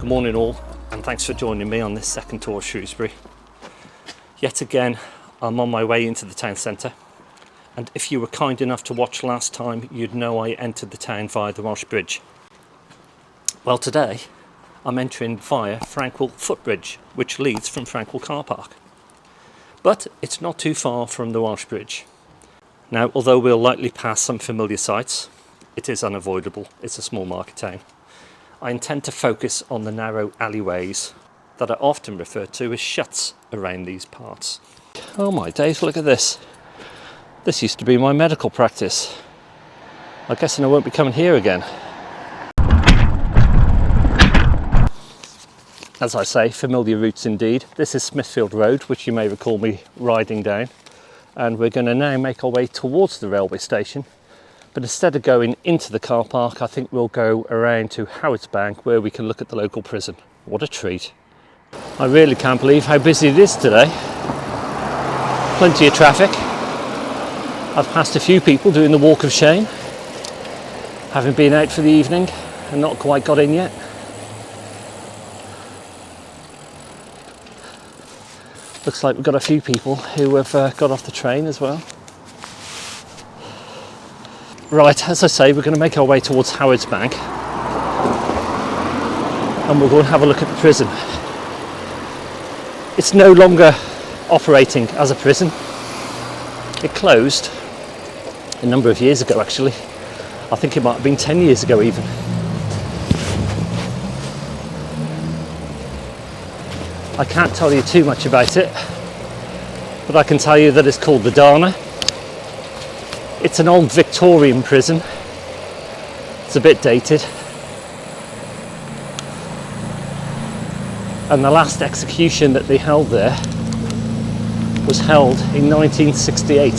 Morning all, and thanks for joining me on this second tour of Shrewsbury. Yet again, I'm on my way into the town centre, and if you were kind enough to watch last time, you'd know I entered the town via the Welsh Bridge. Well, today I'm entering via Frankwell Footbridge, which leads from Frankwell Car Park. But it's not too far from the Welsh Bridge. Now, although we'll likely pass some familiar sights, it is unavoidable. It's a small market town. I intend to focus on the narrow alleyways that are often referred to as shuts around these parts. Oh my days, look at this. This used to be my medical practice. I'm guessing I won't be coming here again. As I say, familiar routes indeed. This is Smithfield Road, which you may recall me riding down. And we're going to now make our way towards the railway station. But instead of going into the car park, I think we'll go around to Howardsbank, where we can look at the local prison. What a treat. I really can't believe how busy it is today. Plenty of traffic. I've passed a few people doing the walk of shame, having been out for the evening and not quite got in yet. Looks like we've got a few people who have got off the train as well. Right, as I say, we're going to make our way towards Howardsbank and we'll go and have a look at the prison. It's no longer operating as a prison. It closed a number of years ago actually. I think it might have been 10 years ago even. I can't tell you too much about it, but I can tell you that it's called the Dana. It's an old Victorian prison. It's a bit dated. And the last execution that they held there was held in 1968.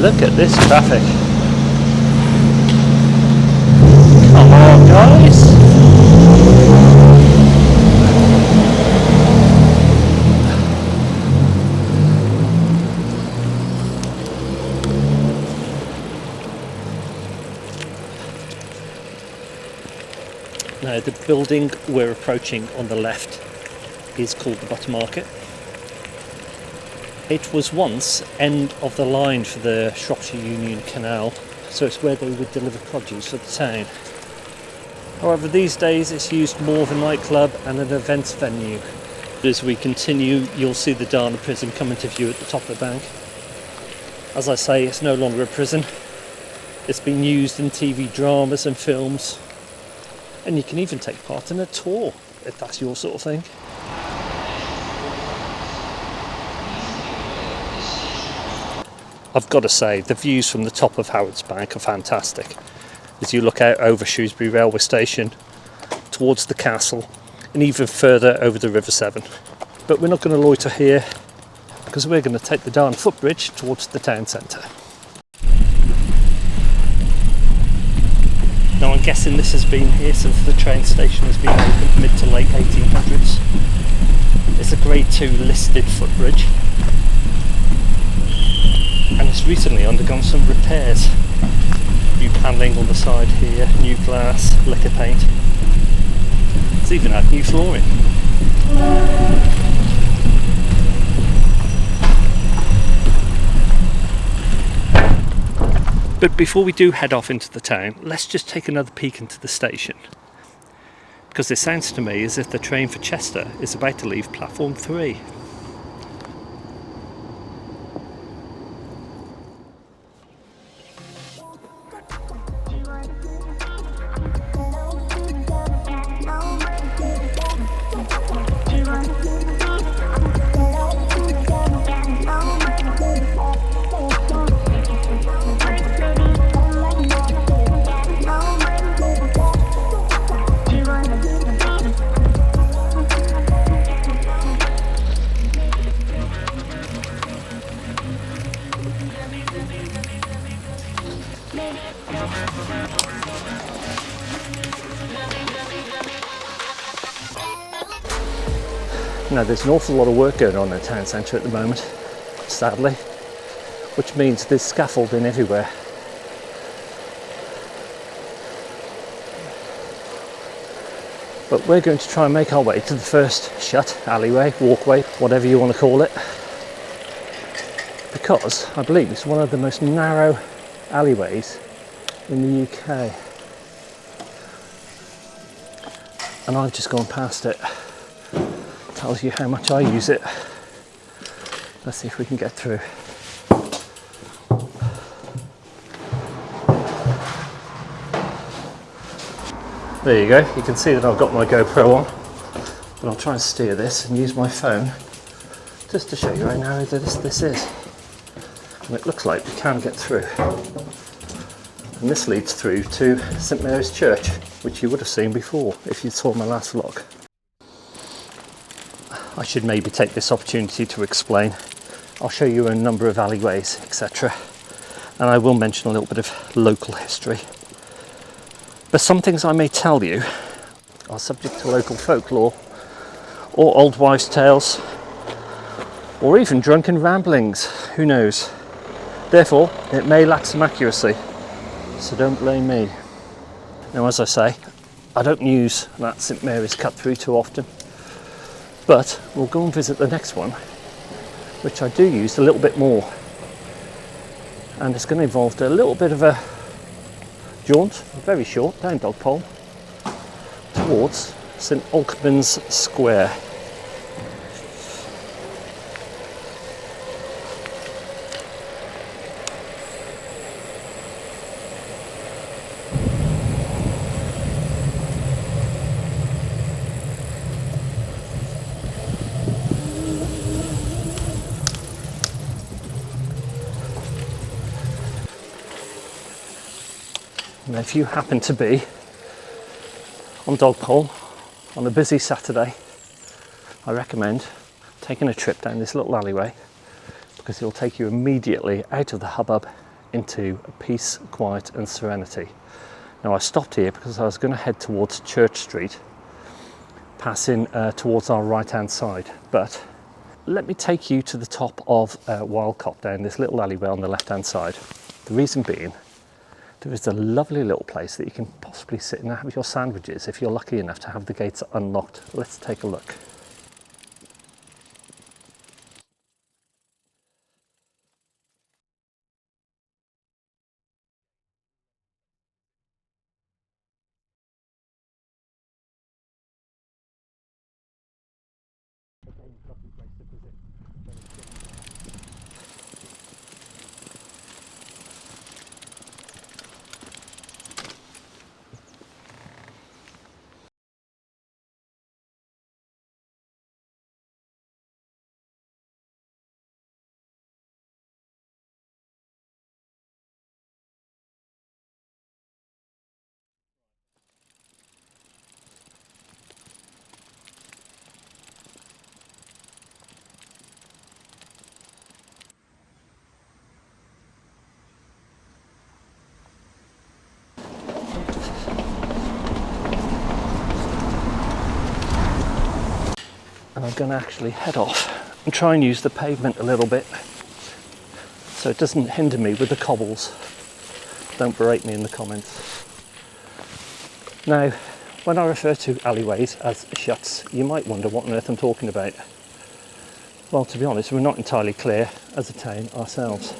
Look at this traffic. Come on, guys. Now, the building we're approaching on the left is called the Butter Market. It was once end of the line for the Shropshire Union Canal, so it's where they would deliver produce for the town. However, these days it's used more of a nightclub and an events venue. As we continue, you'll see the Dana prison come into view at the top of the bank. As I say, it's no longer a prison. It's been used in TV dramas and films. And you can even take part in a tour, if that's your sort of thing. I've got to say, the views from the top of Howardsbank are fantastic. As you look out over Shrewsbury railway station, towards the castle, and even further over the River Severn. But we're not going to loiter here, because we're going to take the Dana footbridge towards the town centre. Now, I'm guessing this has been here since the train station has been opened mid to late 1800s. It's a Grade 2 listed footbridge, and it's recently undergone some repairs. New panelling on the side here, new glass, lacquer paint. It's even had new flooring. But before we do head off into the town, let's just take another peek into the station. Because it sounds to me as if the train for Chester is about to leave platform 3. Now, there's an awful lot of work going on in the town centre at the moment, sadly. which means there's scaffolding everywhere. But we're going to try and make our way to the first shut, alleyway, walkway, whatever you want to call it, because I believe it's one of the most narrow alleyways in the UK. And I've just gone past it. Tells you how much I use it. Let's see if we can get through. There you go, you can see that I've got my GoPro on, but I'll try and steer this and use my phone just to show you how narrow this is. And it looks like we can get through. And this leads through to St Mary's Church, which you would have seen before if you saw my last vlog. I should maybe take this opportunity to explain. I'll show you a number of alleyways, etc. And I will mention a little bit of local history. But some things I may tell you are subject to local folklore, or old wives' tales, or even drunken ramblings, who knows. Therefore, it may lack some accuracy, so don't blame me. Now, as I say, I don't use that St Mary's cut through too often, but we'll go and visit the next one, which I do use a little bit more. And it's going to involve a little bit of a jaunt, very short, down Dogpole, towards St Alkmund's Square. And if you happen to be on Dogpole on a busy Saturday, I recommend taking a trip down this little alleyway, because it will take you immediately out of the hubbub into peace, quiet and serenity. Now, I stopped here because I was going to head towards Church Street, passing towards our right hand side, but let me take you to the top of Wildcop down this little alleyway on the left hand side. The reason being, there is a lovely little place that you can possibly sit and have your sandwiches if you're lucky enough to have the gates unlocked. Let's take a look. And I'm going to actually head off and try and use the pavement a little bit so it doesn't hinder me with the cobbles. Don't berate me in the comments. Now, when I refer to alleyways as shuts, you might wonder what on earth I'm talking about. Well, to be honest, we're not entirely clear as a town ourselves.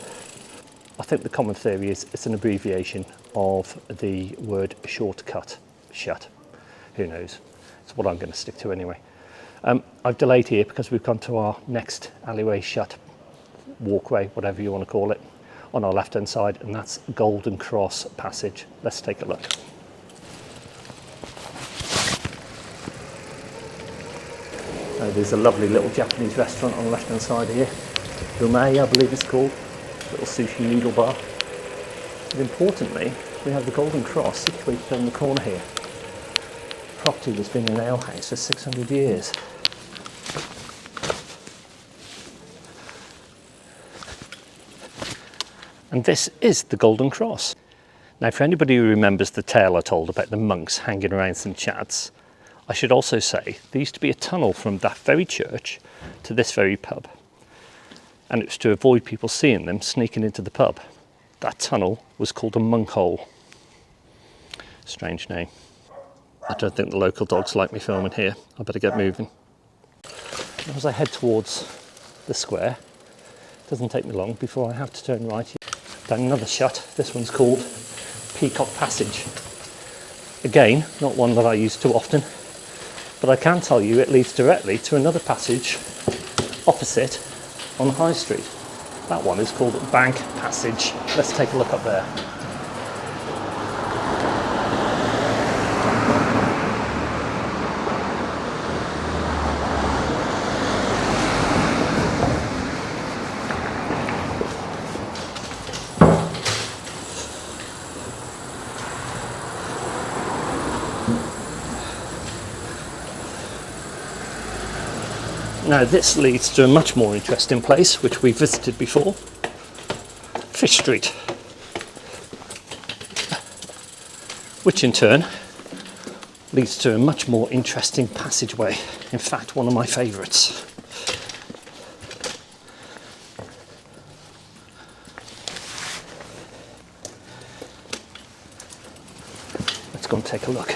I think the common theory is it's an abbreviation of the word shortcut, shut. Who knows? It's what I'm going to stick to anyway. I've delayed here because we've gone to our next alleyway shut, walkway, whatever you want to call it, on our left hand side, and that's Golden Cross Passage. Let's take a look. There's a lovely little Japanese restaurant on the left hand side here, Umei, I believe it's called, little sushi noodle bar. But importantly, we have the Golden Cross situated on the corner here. The property has been an alehouse for 600 years. And this is the Golden Cross. Now, for anybody who remembers the tale I told about the monks hanging around St Chad's, I should also say there used to be a tunnel from that very church to this very pub. and it was to avoid people seeing them sneaking into the pub. That tunnel was called a monk hole. Strange name. I don't think the local dogs like me filming here. I better get moving. As I head towards the square, it doesn't take me long before I have to turn right down another shut. This one's called Peacock Passage. Again, not one that I use too often, but I can tell you it leads directly to another passage opposite on High Street. That one is called Bank Passage. Let's take a look up there. Now this leads to a much more interesting place, which we visited before, Fish Street, which in turn leads to a much more interesting passageway. In fact, one of my favourites. Let's go and take a look.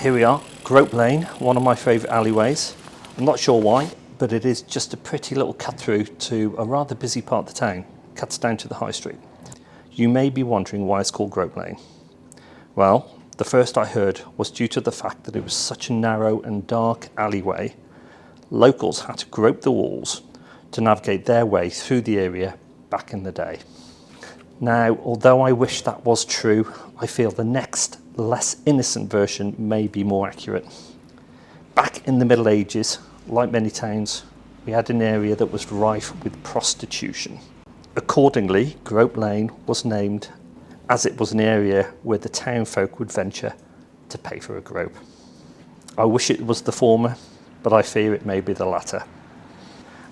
Here we are, Grope Lane, one of my favourite alleyways. I'm not sure why, but it is just a pretty little cut through to a rather busy part of the town. Cuts down to the High Street. You may be wondering why it's called Grope Lane. Well, the first I heard was due to the fact that it was such a narrow and dark alleyway. Locals had to grope the walls to navigate their way through the area back in the day. Now, although I wish that was true, I feel the next, less innocent version may be more accurate. Back in the Middle Ages, like many towns, we had an area that was rife with prostitution. Accordingly, Grope Lane was named as it was an area where the town folk would venture to pay for a grope. I wish it was the former, but I fear it may be the latter.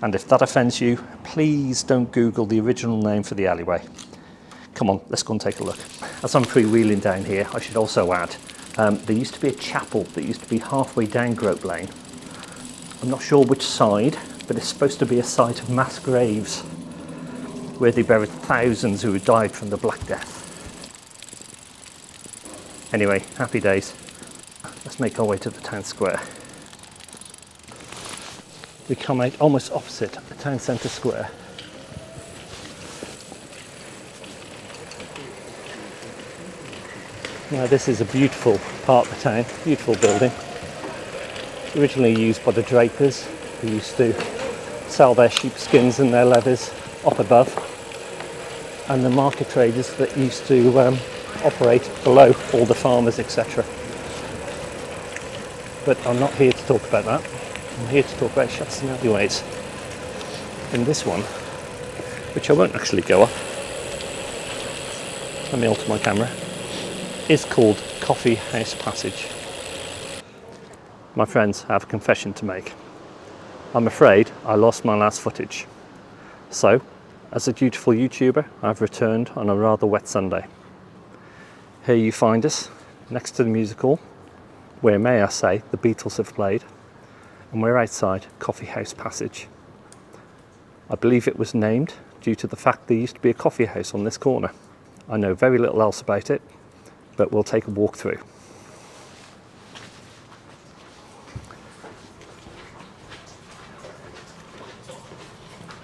And if that offends you, please don't Google the original name for the alleyway. Come on, let's go and take a look. As I'm freewheeling down here, I should also add, there used to be a chapel that used to be halfway down Grope Lane. I'm not sure which side, but it's supposed to be a site of mass graves where they buried thousands who had died from the Black Death. Anyway, happy days. Let's make our way to the town square. We come out almost opposite the town centre square. Now this is a beautiful part of the town, beautiful building. Originally used by the drapers who used to sell their sheepskins and their leathers up above, and the market traders that used to operate below, all the farmers, etc. But I'm not here to talk about that. I'm here to talk about shuts and alleyways. And this one, which I won't actually go up, let me alter my camera, is called Coffee House Passage. My friends, I have a confession to make. I'm afraid I lost my last footage. So, as a dutiful YouTuber, I've returned on a rather wet Sunday. Here you find us, next to the music hall, where, may I say, the Beatles have played, and we're outside Coffee House Passage. I believe it was named due to the fact there used to be a coffee house on this corner. I know very little else about it, but we'll take a walk through.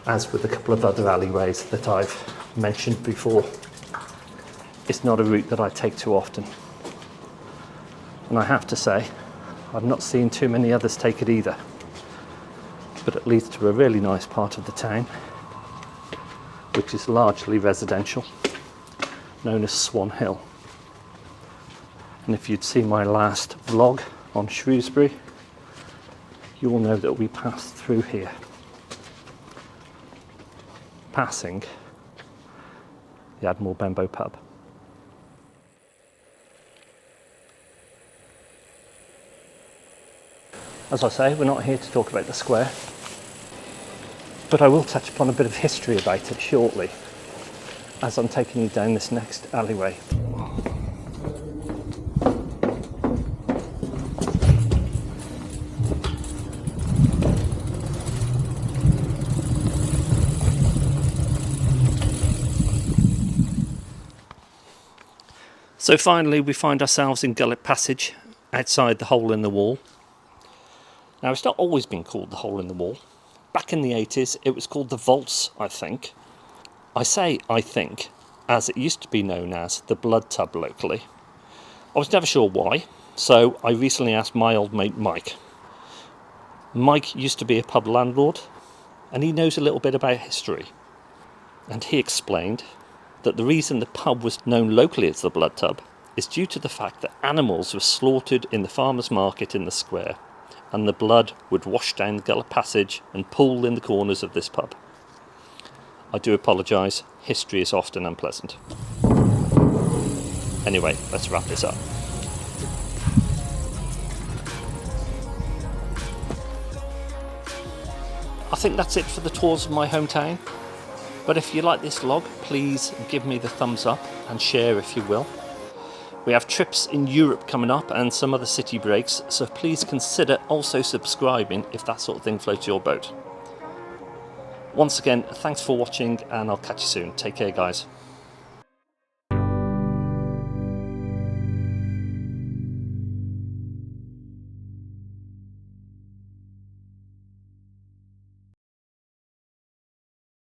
As with a couple of other alleyways that I've mentioned before, it's not a route that I take too often. And I have to say, I've not seen too many others take it either. But it leads to a really nice part of the town, which is largely residential, known as Swan Hill. And if you'd seen my last vlog on Shrewsbury, you will know that we passed through here, passing the Admiral Benbow pub. As I say, we're not here to talk about the square, but I will touch upon a bit of history about it shortly. as I'm taking you down this next alleyway. So finally we find ourselves in Gullet Passage, outside the hole in the wall. Now it's not always been called the hole in the wall. Back in the 80s it was called the Vaults, I think. I say I think, as it used to be known as the Blood Tub locally. I was never sure why, so I recently asked my old mate Mike. Mike used to be a pub landlord, and he knows a little bit about history. And he explained that the reason the pub was known locally as the Blood Tub is due to the fact that animals were slaughtered in the farmer's market in the square, and the blood would wash down the Gullet Passage and pool in the corners of this pub. I do apologise, history is often unpleasant. Anyway, let's wrap this up. I think that's it for the tours of my hometown. But if you like this vlog, please give me the thumbs up and share if you will. We have trips in Europe coming up and some other city breaks, so please consider also subscribing if that sort of thing floats your boat. Once again, thanks for watching and I'll catch you soon. Take care, guys.